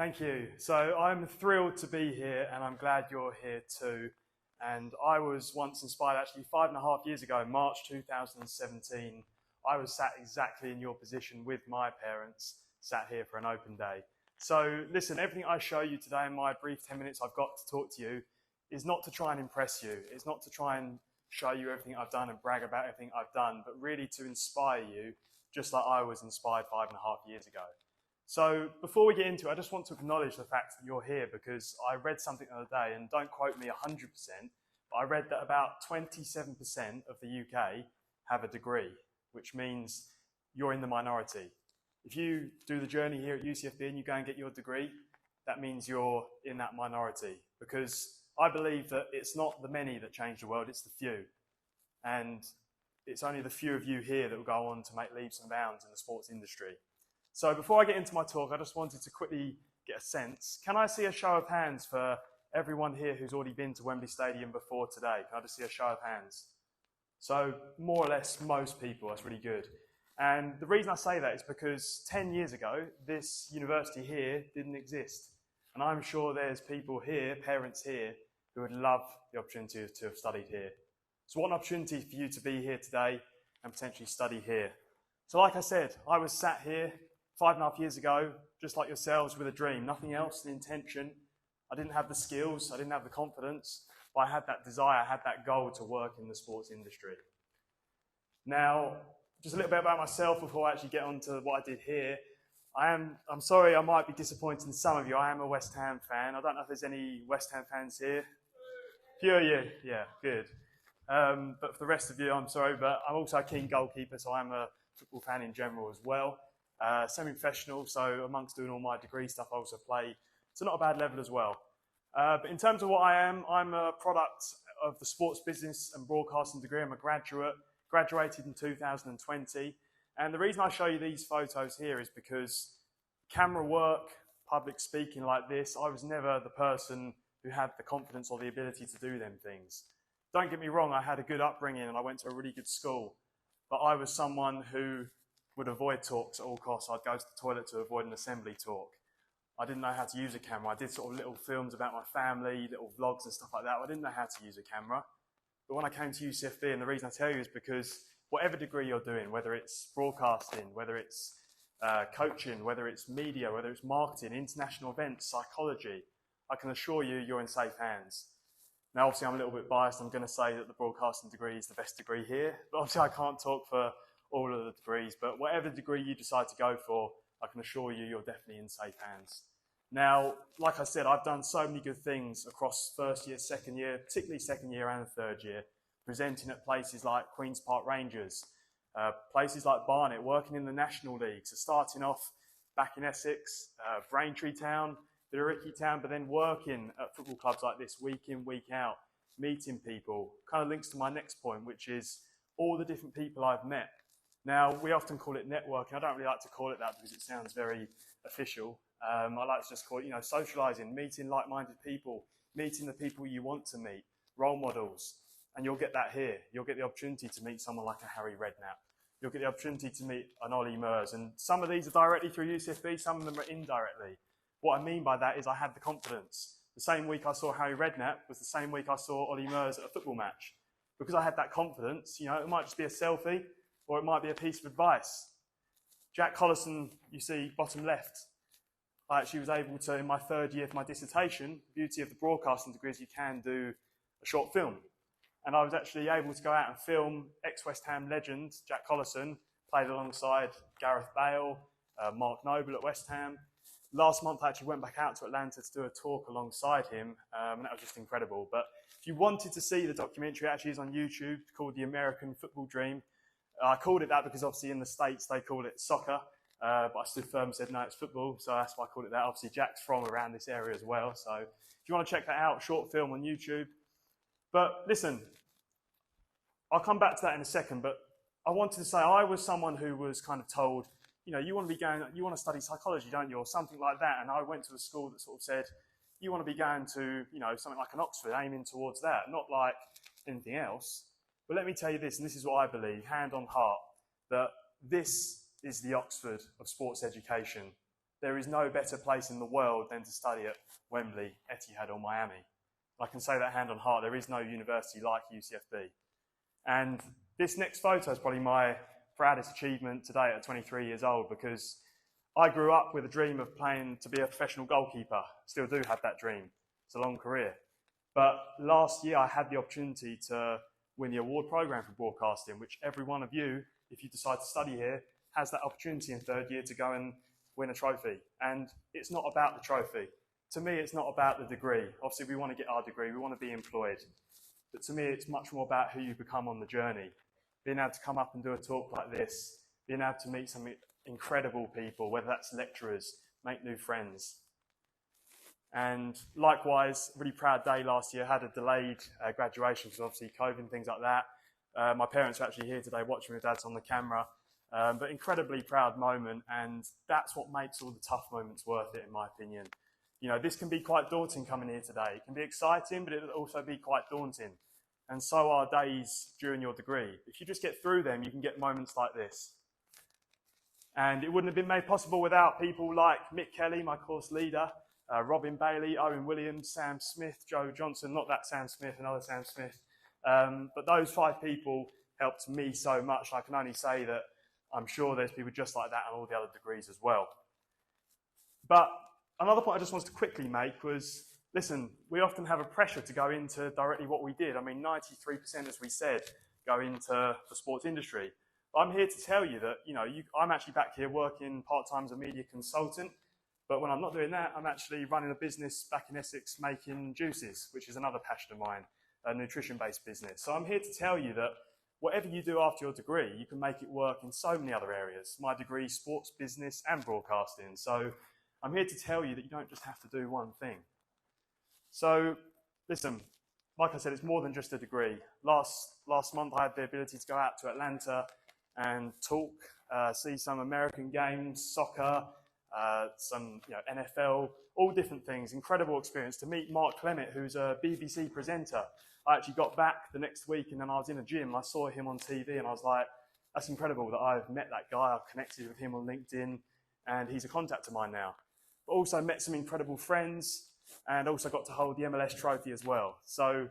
Thank you. So I'm thrilled to be here and I'm glad you're here too. And I was once inspired actually 5.5 years ago, in March 2017, I was sat exactly in your position with my parents, sat here for an open day. So listen, everything I show you today in my brief 10 minutes I've got to talk to you is not to try and impress you. It's not to try and show you everything I've done and brag about everything I've done, but really to inspire you, just like I was inspired 5.5 years ago. So before we get into it, I just want to acknowledge the fact that you're here because I read something the other day, and don't quote me 100%, but I read that about 27% of the UK have a degree, which means you're in the minority. If you do the journey here at Ucfb and you go and get your degree, that means you're in that minority, because I believe that it's not the many that change the world, it's the few. And it's only the few of you here that will go on to make leaps and bounds in the sports industry. So before I get into my talk, I just wanted to quickly get a sense. Can I see a show of hands for everyone here who's already been to Wembley Stadium before today? Can I just see a show of hands? So more or less most people, that's really good. And the reason I say that is because 10 years ago, this university here didn't exist. And I'm sure there's people here, parents here, who would love the opportunity to have studied here. So what an opportunity for you to be here today and potentially study here. So like I said, I was sat here 5.5 years ago, just like yourselves, with a dream, nothing else, an intention. I didn't have the skills, I didn't have the confidence, but I had that desire, I had that goal to work in the sports industry. Now, just a little bit about myself before I actually get on to what I did here. I'm sorry, I might be disappointing some of you. I am a West Ham fan. I don't know if there's any West Ham fans here. Few of you, yeah, good. But for the rest of you, I'm sorry, but I'm also a keen goalkeeper, so I'm a football fan in general as well. Semi-professional, so amongst doing all my degree stuff, I also play. So not a bad level as well. But in terms of what I am, I'm a product of the sports business and broadcasting degree. I'm a graduate, graduated in 2020. And the reason I show you these photos here is because camera work, public speaking like this, I was never the person who had the confidence or the ability to do them things. Don't get me wrong, I had a good upbringing and I went to a really good school, but I was someone who would avoid talks at all costs. I'd go to the toilet to avoid an assembly talk. I didn't know how to use a camera. I did sort of little films about my family, little vlogs and stuff like that. I didn't know how to use a camera. But when I came to UCFB, and the reason I tell you is because whatever degree you're doing, whether it's broadcasting, whether it's coaching, whether it's media, whether it's marketing, international events, psychology, I can assure you you're in safe hands. Now, obviously, I'm a little bit biased. I'm going to say that the broadcasting degree is the best degree here. But obviously, I can't talk for all of the degrees. But whatever degree you decide to go for, I can assure you you're definitely in safe hands. Now, like I said, I've done so many good things across first year, second year, particularly second year and third year, presenting at places like Queen's Park Rangers, places like Barnet, working in the National League. So starting off back in Essex, Braintree Town, Billericay Town, but then working at football clubs like this week in, week out, meeting people. Kind of links to my next point, which is all the different people I've met. Now, we often call it networking. I don't really like to call it that because it sounds very official. I like to just call it, socialising, meeting like-minded people, meeting the people you want to meet, role models. And you'll get that here. You'll get the opportunity to meet someone like a Harry Redknapp. You'll get the opportunity to meet an Ollie Murs. And some of these are directly through UCFB, some of them are indirectly. What I mean by that is I had the confidence. The same week I saw Harry Redknapp was the same week I saw Ollie Murs at a football match. Because I had that confidence, it might just be a selfie or it might be a piece of advice. Jack Collison, you see bottom left, I actually was able to, in my third year for my dissertation, the beauty of the broadcasting degree is you can do a short film. And I was actually able to go out and film ex-West Ham legend Jack Collison, played alongside Gareth Bale, Mark Noble at West Ham. Last month, I actually went back out to Atlanta to do a talk alongside him, and that was just incredible. But if you wanted to see the documentary, it actually is on YouTube, called The American Football Dream. I called it that because obviously in the States, they call it soccer, but I stood firm and said, no, it's football, so that's why I called it that. Obviously, Jack's from around this area as well, so if you want to check that out, short film on YouTube. But listen, I'll come back to that in a second, but I wanted to say I was someone who was kind of told, you want to study psychology, don't you, or something like that. And I went to a school that sort of said, you want to be going to, something like an Oxford, aiming towards that, not like anything else. But let me tell you this, and this is what I believe, hand on heart, that this is the Oxford of sports education. there is no better place in the world than to study at Wembley, Etihad or Miami. I can say that hand on heart, there is no university like UCFB. And this next photo is probably my proudest achievement today at 23 years old, because I grew up with a dream of playing to be a professional goalkeeper. Still do have that dream. It's a long career. But last year I had the opportunity to win the award program for broadcasting, which every one of you, if you decide to study here, has that opportunity in third year to go and win a trophy. And it's not about the trophy. To me, it's not about the degree. Obviously, we want to get our degree, we want to be employed. But to me, it's much more about who you become on the journey. Being able to come up and do a talk like this, being able to meet some incredible people, whether that's lecturers, make new friends. And likewise, really proud day last year. Had a delayed graduation because obviously COVID and things like that. My parents are actually here today watching me. Dad's on the camera. But incredibly proud moment, and that's what makes all the tough moments worth it, in my opinion. You know, this can be quite daunting coming here today. It can be exciting, but it'll also be quite daunting. And so are days during your degree. If you just get through them, you can get moments like this. And it wouldn't have been made possible without people like Mick Kelly, my course leader, Robin Bailey, Owen Williams, Sam Smith, Joe Johnson, not that Sam Smith, another Sam Smith. But those 5 people helped me so much. I can only say that I'm sure there's people just like that on all the other degrees as well. But another point I just wanted to quickly make was, listen, we often have a pressure to go into directly what we did. I mean, 93%, as we said, go into the sports industry. But I'm here to tell you that, you know, I'm actually back here working part-time as a media consultant. But when I'm not doing that, I'm actually running a business back in Essex making juices, which is another passion of mine, a nutrition-based business. So I'm here to tell you that whatever you do after your degree, you can make it work in so many other areas. My degree, sports, business, and broadcasting. So I'm here to tell you that you don't just have to do one thing. So listen, like I said, it's more than just a degree. Last month, I had the ability to go out to Atlanta and talk, see some American games, soccer, some NFL, all different things. Incredible experience to meet Mark Clement, who's a BBC presenter. I actually got back the next week and then I was in a gym and I saw him on TV and I was like, that's incredible that I've met that guy. I've connected with him on LinkedIn and he's a contact of mine now. But also met some incredible friends and also got to hold the MLS trophy as well. So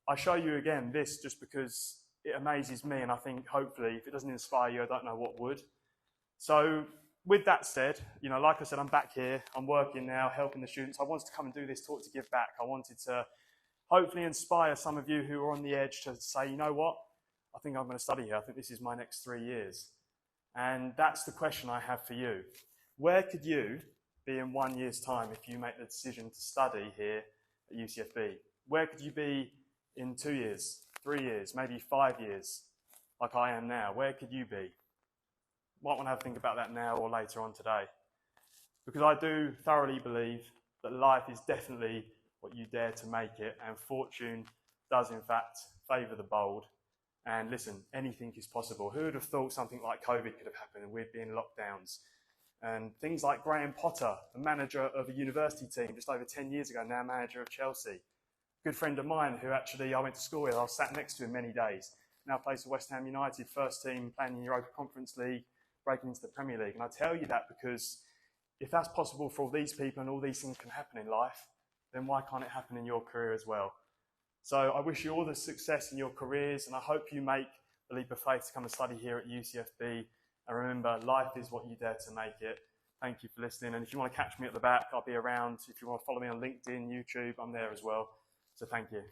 I show you again this just because it amazes me, and I think hopefully if it doesn't inspire you, I don't know what would. So with that said, like I said, I'm back here, I'm working now, helping the students. I wanted to come and do this talk to give back. I wanted to hopefully inspire some of you who are on the edge to say, you know what, I think I'm going to study here. I think this is my next 3 years. And that's the question I have for you. Where could you be in 1 year's time if you make the decision to study here at UCFB? Where could you be in 2 years, 3 years, maybe 5 years, like I am now? Where could you be? Might want to have a think about that now or later on today. Because I do thoroughly believe that life is definitely what you dare to make it, and fortune does in fact favour the bold. And listen, anything is possible. Who would have thought something like COVID could have happened and we'd be in lockdowns? And things like Graham Potter, the manager of a university team just over 10 years ago, now manager of Chelsea. Good friend of mine who actually I went to school with, I was sat next to him many days, now plays for West Ham United, first team playing in the Europa Conference League, breaking into the Premier League. And I tell you that because if that's possible for all these people and all these things can happen in life, then why can't it happen in your career as well? So I wish you all the success in your careers, and I hope you make the leap of faith to come and study here at UCFB. And remember, life is what you dare to make it. Thank you for listening. And if you want to catch me at the back, I'll be around. If you want to follow me on LinkedIn, YouTube, I'm there as well. So thank you.